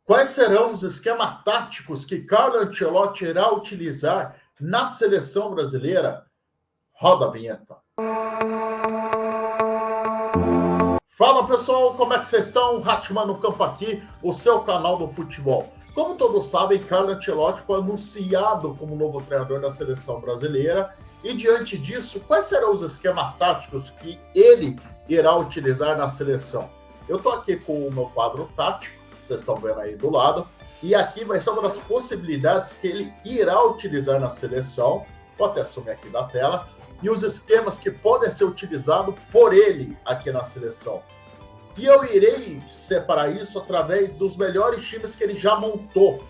Quais serão os esquemas táticos que Carlo Ancelotti irá utilizar na seleção brasileira? Roda a vinheta. Fala pessoal, como é que vocês estão? Hatman no Campo aqui, o seu canal do futebol. Como todos sabem, Carlo Ancelotti foi anunciado como novo treinador da seleção brasileira e diante disso, quais serão os esquemas táticos que ele irá utilizar na seleção? Eu estou aqui com o meu quadro tático, vocês estão vendo aí do lado, e aqui vai ser uma das possibilidades que ele irá utilizar na seleção, vou até sumir aqui da tela, e os esquemas que podem ser utilizados por ele aqui na seleção. E eu irei separar isso através dos melhores times que ele já montou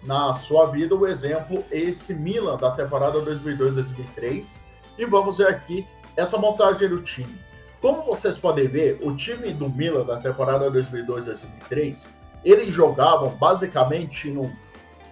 na sua vida. O exemplo é esse Milan da temporada 2002-2003. E vamos ver aqui essa montagem do time. Como vocês podem ver, o time do Milan da temporada 2002-2003, eles jogavam basicamente no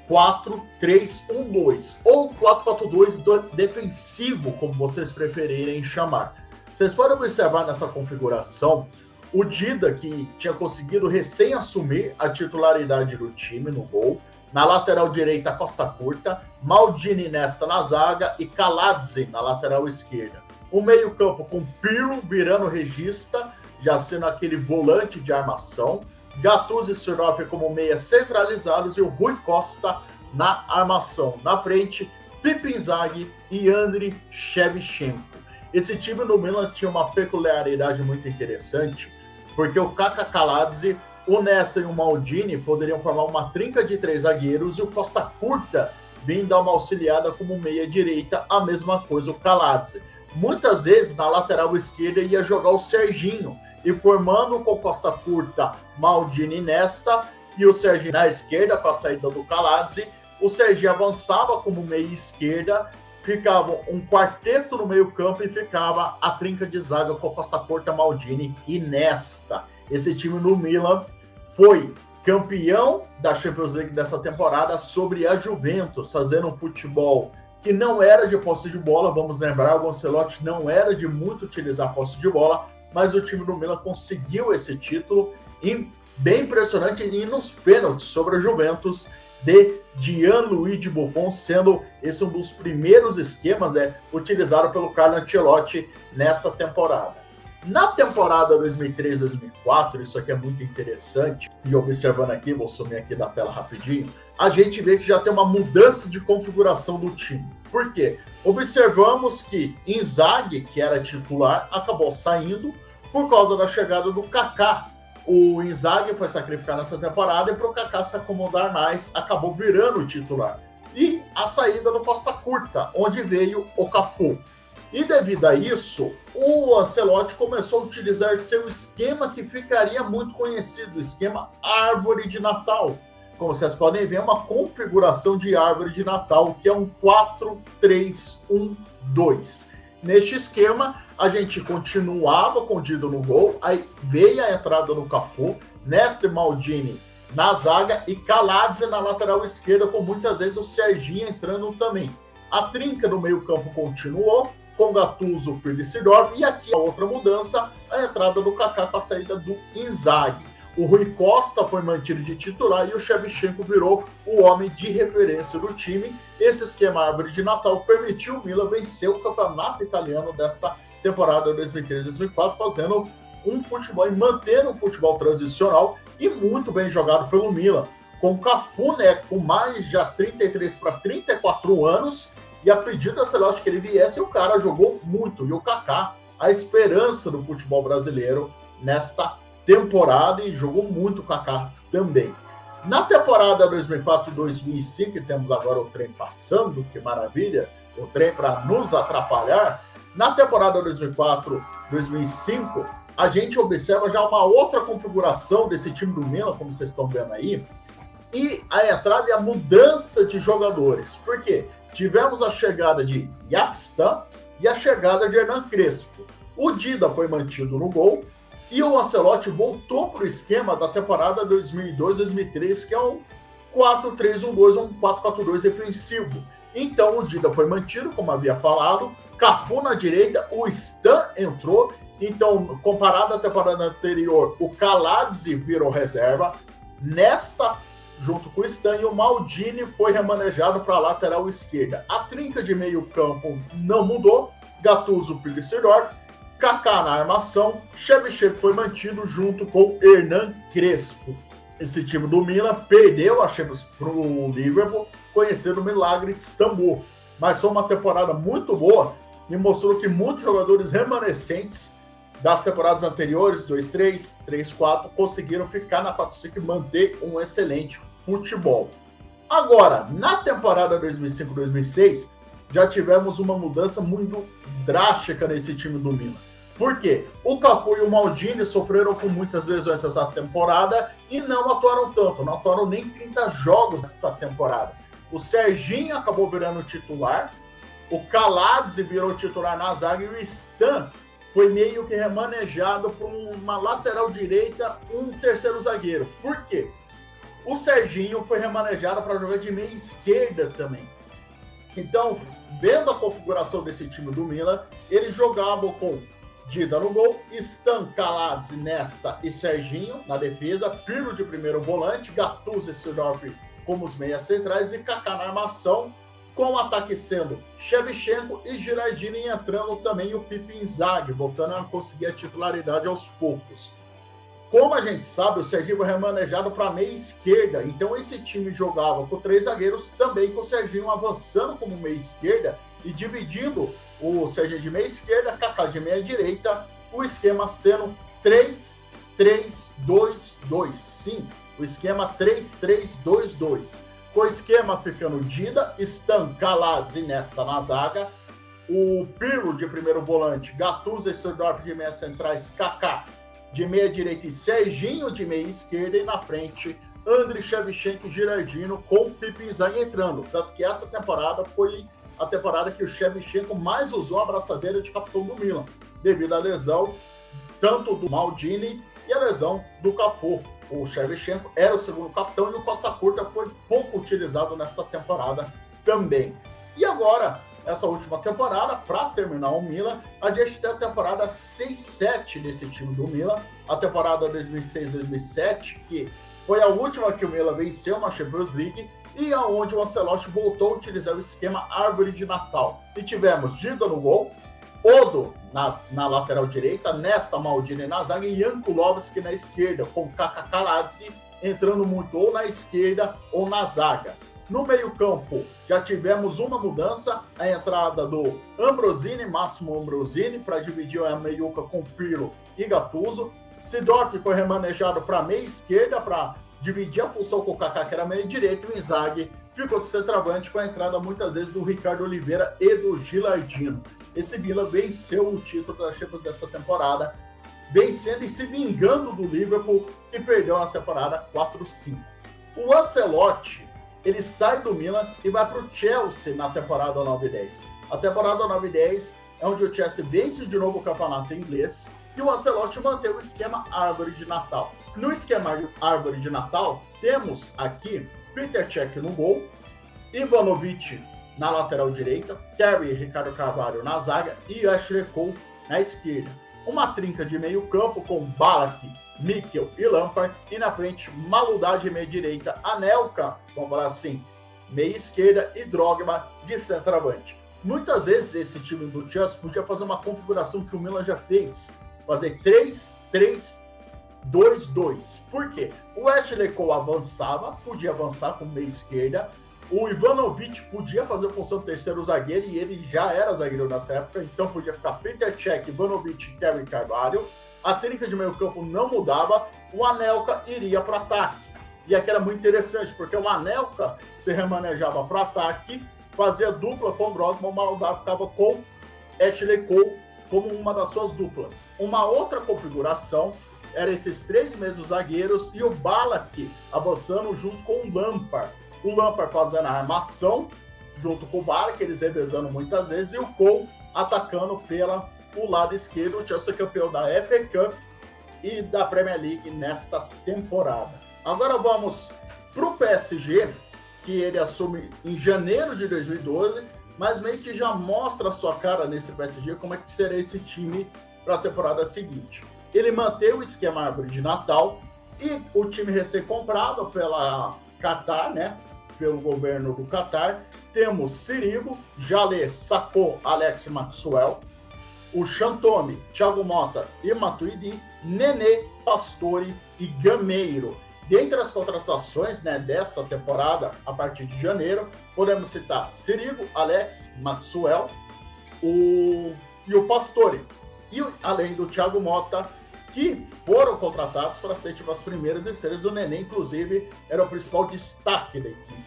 4-3-1-2 ou 4-4-2 defensivo, como vocês preferirem chamar. Vocês podem observar nessa configuração o Dida, que tinha conseguido recém assumir a titularidade do time no gol. Na lateral direita, Costa Curta, Maldini Nesta na zaga e Kaladze na lateral esquerda. O meio-campo com Pirlo virando regista, já sendo aquele volante de armação. Gattuso e Siroff como meias centralizados e o Rui Costa na armação. Na frente, Pippo Inzaghi e Andriy Shevchenko. Esse time no Milan tinha uma peculiaridade muito interessante, porque o Kaká, Kaladze, o Nesta e o Maldini poderiam formar uma trinca de 3 zagueiros e o Costa Curta vindo dar uma auxiliada como meia-direita, a mesma coisa o Kaladze. Muitas vezes na lateral esquerda ia jogar o Serginho, e formando com Costa Curta, Maldini e Nesta, e o Serginho na esquerda com a saída do Kaladze, o Serginho avançava como meia-esquerda, ficava um quarteto no meio campo e ficava a trinca de zaga com Costa Curta, Maldini e Nesta. Esse time no Milan foi campeão da Champions League dessa temporada sobre a Juventus, fazendo um futebol que não era de posse de bola. Vamos lembrar, o Ancelotti não era de muito utilizar a posse de bola, mas o time do Milan conseguiu esse título e bem impressionante e nos pênaltis sobre a Juventus de Gianluigi Buffon, sendo esse um dos primeiros esquemas utilizado pelo Carlo Ancelotti nessa temporada. Na temporada 2003-2004, isso aqui é muito interessante, e observando aqui, vou sumir aqui da tela rapidinho, a gente vê que já tem uma mudança de configuração do time. Por quê? Observamos que Inzaghi, que era titular, acabou saindo por causa da chegada do Kaká. O Inzaghi foi sacrificar nessa temporada e para o Kaká se acomodar mais, acabou virando o titular. E a saída do Costa Curta, onde veio o Cafu. E devido a isso, o Ancelotti começou a utilizar seu esquema que ficaria muito conhecido, o esquema Árvore de Natal. Como vocês podem ver, é uma configuração de árvore de Natal, que é um 4-3-1-2. Neste esquema, a gente continuava com o Dida no gol, aí veio a entrada no Cafu, Nesta e Maldini na zaga e Kaladze na lateral esquerda, com muitas vezes o Serginho entrando também. A trinca do meio-campo continuou, com Gattuso, Pirlo e Seedorf, e aqui a outra mudança, a entrada do Kaká com a saída do Inzaghi. O Rui Costa foi mantido de titular e o Shevchenko virou o homem de referência do time. Esse esquema Árvore de Natal permitiu o Milan vencer o campeonato italiano desta temporada 2003-2004, fazendo um futebol e mantendo um futebol transicional e muito bem jogado pelo Milan. Com o Cafu, com mais de 33 para 34 anos, e a pedido da Ancelotti que ele viesse, o cara jogou muito. E o Kaká, a esperança do futebol brasileiro nesta temporada, e jogou muito o Kaká também. Na temporada 2004-2005, que temos agora o trem passando, que maravilha, o trem para nos atrapalhar. Na temporada 2004-2005, a gente observa já uma outra configuração desse time do Milan, como vocês estão vendo aí, e a entrada e a mudança de jogadores. Por quê? Tivemos a chegada de Yapstam e a chegada de Hernan Crespo. O Dida foi mantido no gol e o Ancelotti voltou para o esquema da temporada 2002-2003, que é um 4-3-1-2, um 4-4-2 defensivo. Então o Dida foi mantido, como havia falado, Cafu na direita, o Stan entrou. Então, comparado à temporada anterior, o Kaladze virou reserva. Nesta junto com o Stan, e o Maldini foi remanejado para a lateral esquerda. A trinca de meio campo não mudou, Gattuso, Pirlo e Seedorf, Kaká na armação, Shevchenko foi mantido junto com Hernan Crespo. Esse time do Milan perdeu a Champions para o Liverpool, conhecendo o milagre de Istambul. Mas foi uma temporada muito boa e mostrou que muitos jogadores remanescentes das temporadas anteriores, 2-3, 3-4, conseguiram ficar na 4-5 e manter um excelente futebol. Agora, na temporada 2005-2006, já tivemos uma mudança muito drástica nesse time do Milan. Por quê? O Cafu e o Maldini sofreram com muitas lesões essa temporada e não atuaram tanto, não atuaram nem 30 jogos essa temporada. O Serginho acabou virando titular, o Kaladze virou titular na zaga e o Stan foi meio que remanejado por uma lateral direita, um terceiro zagueiro. Por quê? O Serginho foi remanejado para jogar de meia esquerda também. Então, vendo a configuração desse time do Milan, ele jogava com Dida no gol, Stan, Kaladze, Nesta e Serginho na defesa, Pirlo de primeiro volante, Gattuso e Seedorf como os meias centrais e Kaká na armação, com o ataque sendo Shevchenko e Girardini entrando também o Pipo Inzaghi, voltando a conseguir a titularidade aos poucos. Como a gente sabe, o Serginho foi remanejado para a meia esquerda, então esse time jogava com 3 zagueiros, também com o Serginho avançando como meia esquerda e dividindo o Serginho de meia esquerda, Kaká de meia direita, o esquema sendo 3-3-2-2. Sim, o esquema 3-3-2-2. Com o esquema ficando Dida, Stan, Kaladze e Nesta na zaga, o Pirlo de primeiro volante, Gattuso e Seedorf de meia centrais, Kaká de meia direita e Serginho de meia esquerda, e na frente Andriy Shevchenko e Girardino com o Pipo Inzaghi entrando. Tanto que essa temporada foi a temporada que o Shevchenko mais usou a braçadeira de capitão do Milan, devido à lesão tanto do Maldini e a lesão do Cafu. O Shevchenko era o segundo capitão e o Costa Curta foi pouco utilizado nesta temporada também. E agora, essa última temporada, para terminar o Milan, a gente tem a temporada 6-7 desse time do Milan, a temporada 2006-2007, que foi a última que o Milan venceu na Champions League, e aonde o Ancelotti voltou a utilizar o esquema árvore de Natal. E tivemos Dida no gol, Odo na lateral direita, Nesta, Maldini na zaga e Jankulovski na esquerda, com Kaká, Kaladze entrando muito ou na esquerda ou na zaga. No meio-campo, já tivemos uma mudança, a entrada do Ambrosini, Massimo Ambrosini, para dividir a meiuca com Pirlo e Gattuso. Seedorf foi remanejado para a meia esquerda, para dividir a função com o Kaká, que era meia direita, e o Inzaghi ficou de centroavante com a entrada muitas vezes do Ricardo Oliveira e do Gilardino. Esse Milan venceu o título das Champions dessa temporada, vencendo e se vingando do Liverpool, que perdeu na temporada 4-5. O Ancelotti, ele sai do Milan e vai para o Chelsea na temporada 9-10. A temporada 9-10 é onde o Chelsea vence de novo o campeonato inglês e o Ancelotti mantém o esquema árvore de Natal. No esquema árvore de Natal, temos aqui Peter Cech no gol, Ivanovic na lateral direita, Terry e Ricardo Carvalho na zaga e Ashley Cole na esquerda. Uma trinca de meio campo com Ballack, Mikel e Lampard, e na frente Malouda de meia direita, Anelka, vamos falar assim, meia esquerda e Drogba de centroavante. Muitas vezes esse time do Chelsea podia fazer uma configuração que o Milan já fez, fazer 3-3-2-2. Por quê? O Ashley Cole avançava, podia avançar com meia esquerda, o Ivanovic podia fazer função de terceiro zagueiro e ele já era zagueiro nessa época, então podia ficar Peter Cech, Ivanovic e Terry Carvalho. A trinca de meio campo não mudava, o Anelka iria para o ataque. E aqui era muito interessante, porque o Anelka se remanejava para o ataque, fazia dupla com o Drogba, o Malouda ficava com Ashley Cole como uma das suas duplas. Uma outra configuração era esses 3 mesmos zagueiros e o Ballack avançando junto com o Lampard. O Lampard fazendo a armação junto com o Ballack, eles revezando muitas vezes, e o Cole atacando pelo lado esquerdo. O Chelsea campeão da FA Cup e da Premier League nesta temporada. Agora vamos para o PSG, que ele assume em janeiro de 2012, mas meio que já mostra a sua cara nesse PSG, como é que será esse time para a temporada seguinte. Ele mantém o esquema árvore de Natal, E o time recém-comprado pela Qatar, né? Pelo governo do Qatar, temos Sirigu, Jalé, Sacco, Alex Maxwell, o Chantome, Thiago Motta e Matuidi, Nenê, Pastore e Gameiro. Dentre as contratações, né, dessa temporada, a partir de janeiro, podemos citar Sirigu, Alex, Maxwell e o Pastore. E além do Thiago Motta, que foram contratados para ser tipo as primeiras estrelas do Nenê, inclusive era o principal destaque da equipe.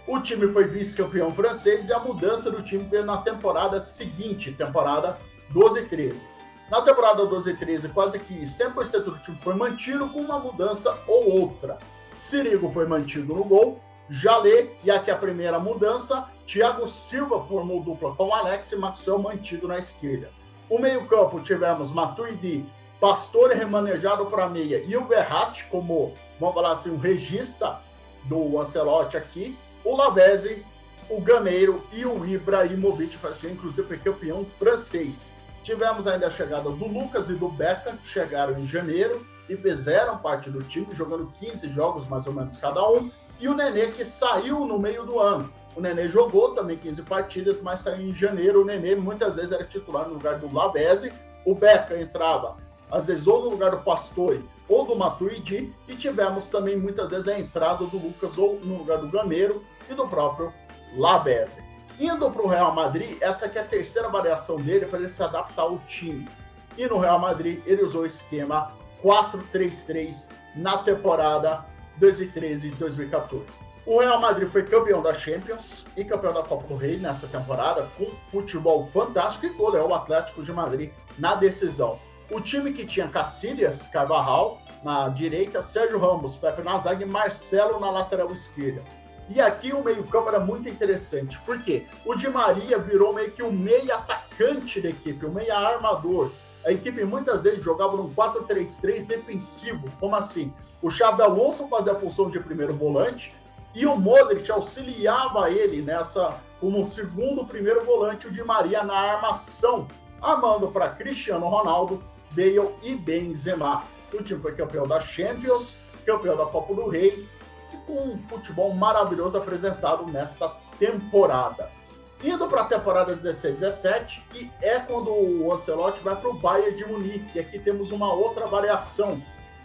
O time foi vice-campeão francês e a mudança do time veio na temporada seguinte, temporada 12-13. Na temporada 12-13, quase que 100% do time foi mantido, com uma mudança ou outra. Sirigu foi mantido no gol, Jalé, e aqui a primeira mudança, Thiago Silva formou dupla com Alex e Maxwell mantido na esquerda. O meio-campo tivemos Matuidi, Pastore remanejado para meia e o Verratti como, vamos falar assim, um regista do Ancelotti aqui, o Lavezzi, o Gameiro e o Ibrahimovic, que inclusive foi campeão francês. Tivemos ainda a chegada do Lucas e do Beckham, que chegaram em janeiro e fizeram parte do time, jogando 15 jogos mais ou menos cada um, e o Nenê, que saiu no meio do ano. O Nenê jogou também 15 partidas, mas saiu em janeiro. O Nenê muitas vezes era titular no lugar do Lavezzi, o Beckham entrava às vezes ou no lugar do Pastore ou do Matuidi, e tivemos também muitas vezes a entrada do Lucas ou no lugar do Gameiro e do próprio Lavezzi. Indo para o Real Madrid, essa aqui é a terceira variação dele para ele se adaptar ao time. E no Real Madrid ele usou o esquema 4-3-3 na temporada 2013-2014. O Real Madrid foi campeão da Champions e campeão da Copa do Rei nessa temporada, com futebol fantástico, e goleou o Atlético de Madrid na decisão. O time que tinha Casillas, Carvajal na direita, Sérgio Ramos, Pepe na zaga e Marcelo na lateral esquerda. E aqui o meio-campo era muito interessante, porque o Di Maria virou meio que o meia atacante da equipe, o meia armador. A equipe muitas vezes jogava num 4-3-3 defensivo. Como assim? O Xabi Alonso fazia a função de primeiro volante e o Modric auxiliava ele nessa como segundo primeiro volante, o Di Maria na armação, armando para Cristiano Ronaldo, Bale e Benzema. O time foi campeão da Champions, campeão da Copa do Rei, e com um futebol maravilhoso apresentado nesta temporada. Indo para a temporada 16-17, que é quando o Ancelotti vai para o Bayern de Munique. E aqui temos uma outra variação,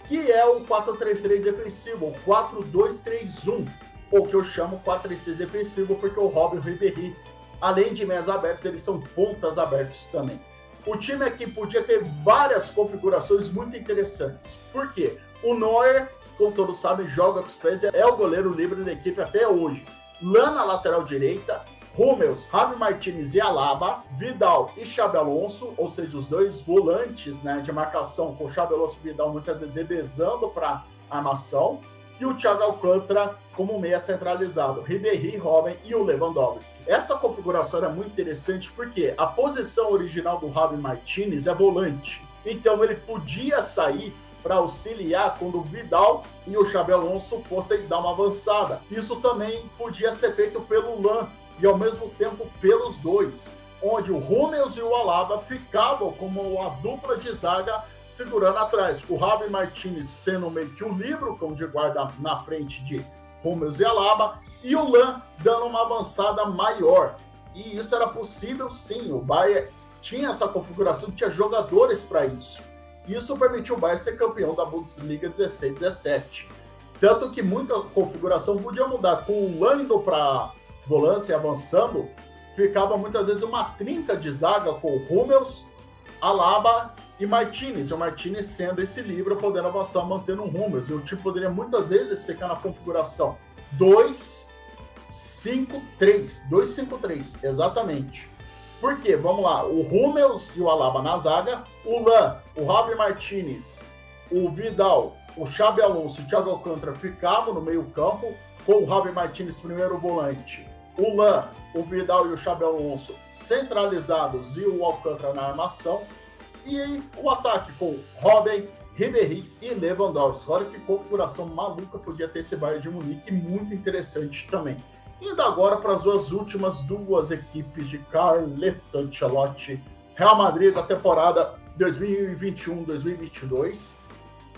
que é o 4-3-3 defensivo, o 4-2-3-1, ou que eu chamo 4-3-3 defensivo, porque o Robben e o Ribéry, além de meias abertas, eles são pontas abertos também. O time aqui podia ter várias configurações muito interessantes. Por quê? O Neuer, como todos sabem, joga com os pés, é o goleiro livre da equipe até hoje. Lan na lateral direita, Hummels, Javi Martinez e Alaba, Vidal e Xabi Alonso, ou seja, os dois volantes, né, de marcação, com o Xabi Alonso e Vidal muitas vezes revezando para armação, e o Thiago Alcântara como meia centralizado, Ribéry, Robben e o Lewandowski. Essa configuração é muito interessante porque a posição original do Javi Martinez é volante, então ele podia sair para auxiliar quando o Vidal e o Xabi Alonso fossem dar uma avançada. Isso também podia ser feito pelo Lan e ao mesmo tempo pelos dois, onde o Hummels e o Alaba ficavam como a dupla de zaga segurando atrás, com o Javi Martinez sendo meio que um livro, como de guarda na frente de Hummels e Alaba, e o Lan dando uma avançada maior. E isso era possível sim, o Bayern tinha essa configuração, tinha jogadores para isso. Isso permitiu o Bayern ser campeão da Bundesliga 16-17. Tanto que muita configuração podia mudar, com o Lan indo para volância avançando, ficava muitas vezes uma trinca de zaga com o Hummels, Alaba e Martinez. E o Martinez sendo esse livre, podendo avançar, mantendo o Hummels. E o time poderia muitas vezes ficar na configuração 2-5-3. 2-5-3, exatamente. Por quê? Vamos lá. O Hummels e o Alaba na zaga, o Lan, o Javi Martinez, o Vidal, o Xabi Alonso e o Thiago Alcântara ficavam no meio campo, com o Javi Martinez primeiro volante, o Lan, o Vidal e o Xabi Alonso centralizados e o Alcântara na armação, e o ataque com Robben, Ribéry e Lewandowski. Olha que configuração maluca podia ter esse Bayern de Munique, muito interessante também. Indo agora para as últimas duas equipes de Carleto Ancelotti, Real Madrid da temporada 2021-2022.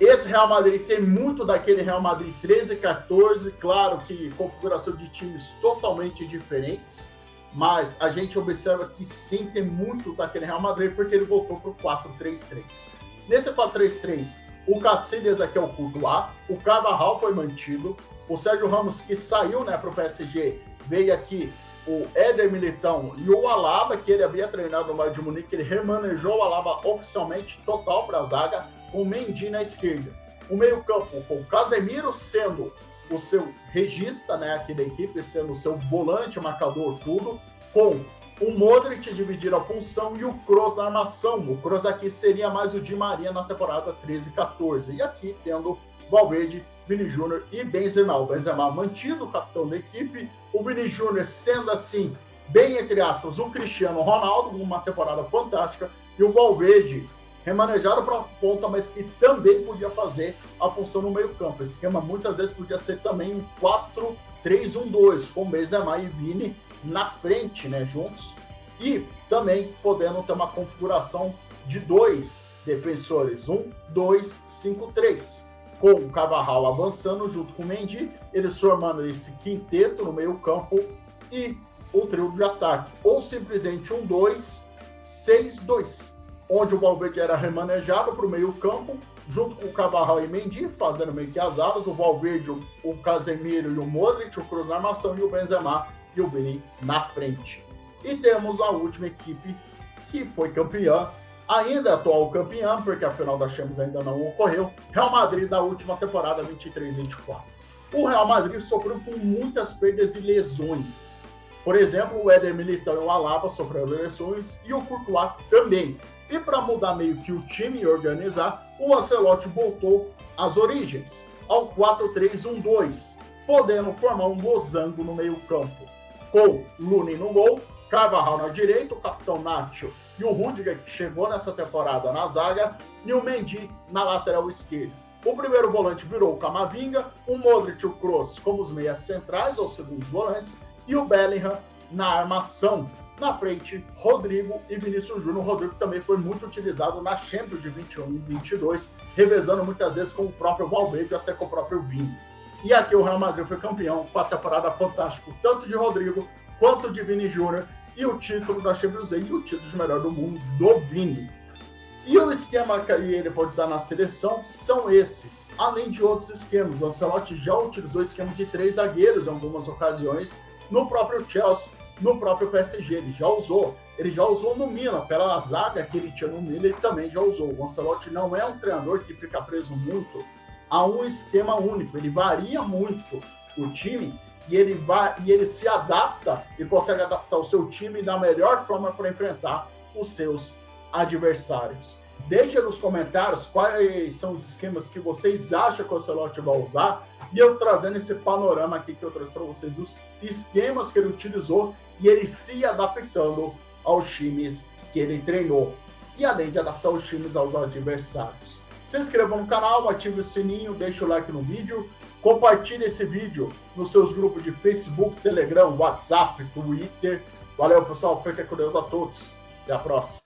Esse Real Madrid tem muito daquele Real Madrid 13 e 14, claro que configuração de times totalmente diferentes, mas a gente observa que sim, tem muito daquele Real Madrid, porque ele voltou para o 4-3-3. Nesse 4-3-3, o Casillas aqui é o Courtois, o Carvajal foi mantido, o Sérgio Ramos, que saiu, né, para o PSG, veio aqui o Éder Militão e o Alaba, que ele havia treinado no Bayern de Munique, ele remanejou o Alaba oficialmente, total para a zaga, com o Mendy na esquerda. O meio-campo com o Casemiro sendo o seu regista, né, aqui da equipe, sendo o seu volante, marcador, tudo, com o Modric dividir a função e o Kroos na armação. O Kroos aqui seria mais o Di Maria na temporada 13-14. E aqui tendo Valverde, Vini Júnior e Benzema. O Benzema mantido, o capitão da equipe. O Vini Júnior sendo assim, bem entre aspas, o Cristiano Ronaldo, uma temporada fantástica. E o Valverde remanejado para a ponta, mas que também podia fazer a função no meio campo. Esse esquema muitas vezes podia ser também um 4-3-1-2, com Benzema e Vini na frente, né, juntos, e também podendo ter uma configuração de 2 defensores, 1-2-5-3, com o Carvajal avançando junto com o Mendy, eles formando esse quinteto no meio campo e o trio de ataque, ou simplesmente 1-2-6-2, onde o Valverde era remanejado para o meio campo, junto com o Carvajal e Mendy, fazendo meio que as alas, o Valverde, o Casemiro e o Modric, o Kroos na armação e o Benzema e o Vini na frente. E temos a última equipe que foi campeã, ainda atual campeã, porque a final da Champions ainda não ocorreu, Real Madrid da última temporada 23-24. O Real Madrid sofreu com muitas perdas e lesões. Por exemplo, o Éder Militão e o Alaba sofreram lesões e o Courtois também. E para mudar meio que o time e organizar, o Ancelotti voltou às origens, ao 4-3-1-2, podendo formar um losango no meio campo, com Lunin no gol, Carvajal na direita, o capitão Nacho e o Rudiger, que chegou nessa temporada na zaga, e o Mendy na lateral esquerda. O primeiro volante virou o Camavinga, o Modric e o Kroos como os meias centrais, ou segundos volantes, e o Bellingham na armação. Na frente, Rodrigo e Vinícius Júnior. O Rodrigo também foi muito utilizado na Champions de 21 e 22, revezando muitas vezes com o próprio Valverde, até com o próprio Vini. E aqui o Real Madrid foi campeão com a temporada fantástica, tanto de Rodrigo quanto de Vini Júnior, e o título da Champions League e o título de melhor do mundo do Vini. E o esquema que ele pode usar na seleção são esses, além de outros esquemas. O Ancelotti já utilizou o esquema de 3 zagueiros em algumas ocasiões, no próprio Chelsea, no próprio PSG, ele já usou no Milan, pela zaga que ele tinha no Milan, ele também já usou. O Ancelotti não é um treinador que fica preso muito a um esquema único, ele varia muito o time e ele se adapta e consegue adaptar o seu time da melhor forma para enfrentar os seus adversários. Deixe nos comentários quais são os esquemas que vocês acham que o Ancelotti vai usar, e eu trazendo esse panorama aqui que eu trouxe para vocês dos esquemas que ele utilizou e ele se adaptando aos times que ele treinou, e além de adaptar os times aos adversários. Se inscreva no canal, ative o sininho, deixe o like no vídeo, compartilhe esse vídeo nos seus grupos de Facebook, Telegram, WhatsApp, Twitter. Valeu, pessoal, fiquem com Deus a todos. Até a próxima.